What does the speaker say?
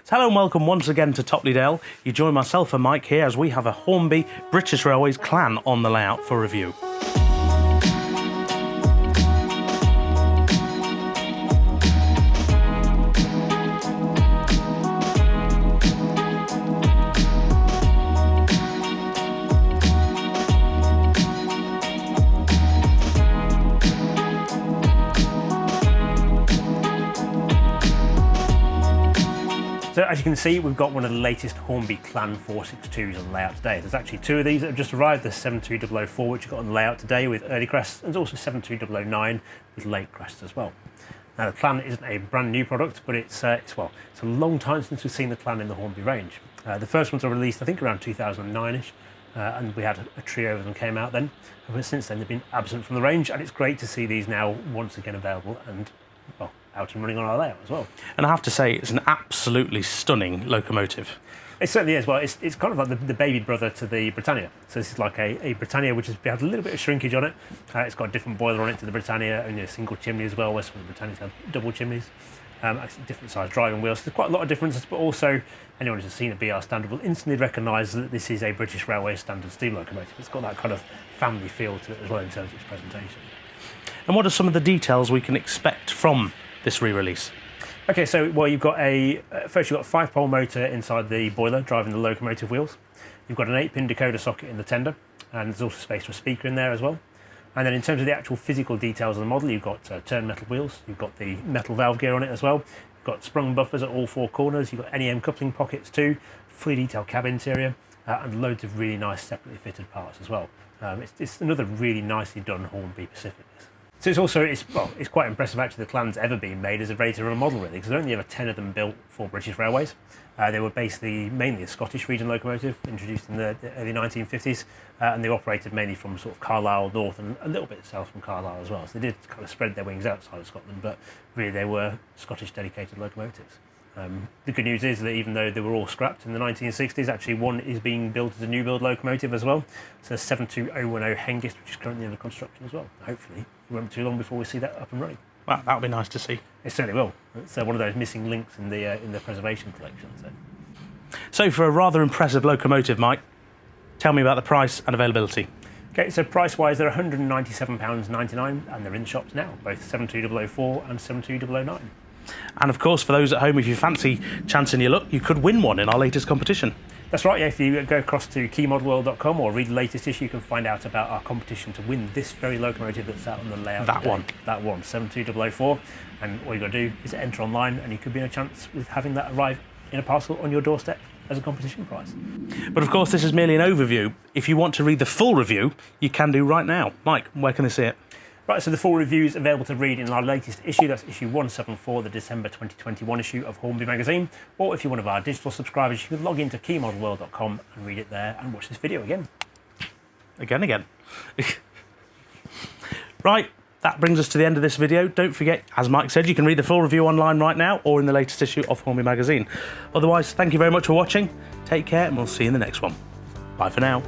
So hello and welcome once again to Topley Dale. You join myself and Mike here as we have a Hornby British Railways Clan on the layout for review. So as you can see, we've got one of the latest Hornby Clan 462s on the layout today. There's actually two of these that have just arrived. There's 72004, which you've got on the layout today with early crests, and there's also 72009 with late crests as well. Now the Clan isn't a brand new product, but it's a long time since we've seen the Clan in the Hornby range. The first ones were released, I think, around 2009ish, and we had a trio of them came out then. But since then, they've been absent from the range, and it's great to see these now once again available and, well, out and running on our layout as well. And I have to say, it's an absolutely stunning locomotive. It certainly is. Well, it's kind of like the baby brother to the Britannia. So this is like a Britannia which has had a little bit of shrinkage on it. It's got a different boiler on it to the Britannia, and a single chimney as well, where some of the Britannias have double chimneys. Actually different size driving wheels. There's quite a lot of differences, but also anyone who's seen a BR standard will instantly recognise that this is a British Railway standard steam locomotive. It's got that kind of family feel to it as well in terms of its presentation. And what are some of the details we can expect from this re-release? Okay, so well, you've got first you've got a 5-pole motor inside the boiler driving the locomotive wheels. You've got an 8-pin decoder socket in the tender, and there's also space for a speaker in there as well. And then in terms of the actual physical details of the model, you've got turn metal wheels, you've got the metal valve gear on it as well, you've got sprung buffers at all 4 corners, you've got NEM coupling pockets too, fully detailed cab interior, and loads of really nice separately fitted parts as well. It's another really nicely done Hornby Pacific. So it's quite impressive actually the Clan's ever been made as a ready-to-run model really, because there's only ever 10 of them built for British Railways. They were basically mainly a Scottish region locomotive introduced in the early 1950s, and they operated mainly from sort of Carlisle north and a little bit south from Carlisle as well. So they did kind of spread their wings outside of Scotland, but really they were Scottish dedicated locomotives. The good news is that even though they were all scrapped in the 1960s, actually one is being built as a new build locomotive as well. So 72010 Hengist, which is currently under construction as well. Hopefully it won't be too long before we see that up and running. Well, that'll be nice to see. It certainly will. It's one of those missing links in the preservation collection. So for a rather impressive locomotive, Mike, tell me about the price and availability. Okay, so price-wise, they're £197.99, and they're in the shops now, both 72004 and 72009. And of course, for those at home, if you fancy chancing your luck, you could win one in our latest competition. That's right, yeah. If you go across to keymodelworld.com or read the latest issue, you can find out about our competition to win this very locomotive that's out on the layout That today. one. That one, 72004. And all you've got to do is enter online, and you could be in a chance with having that arrive in a parcel on your doorstep as a competition prize. But of course, this is merely an overview. If you want to read the full review, you can do right now. Mike, where can they see it? Right, so the full review is available to read in our latest issue. That's issue 174, the December 2021 issue of Hornby Magazine. Or if you're one of our digital subscribers, you can log into keymodelworld.com and read it there and watch this video again. Again. Right, that brings us to the end of this video. Don't forget, as Mike said, you can read the full review online right now or in the latest issue of Hornby Magazine. Otherwise, thank you very much for watching. Take care, and we'll see you in the next one. Bye for now.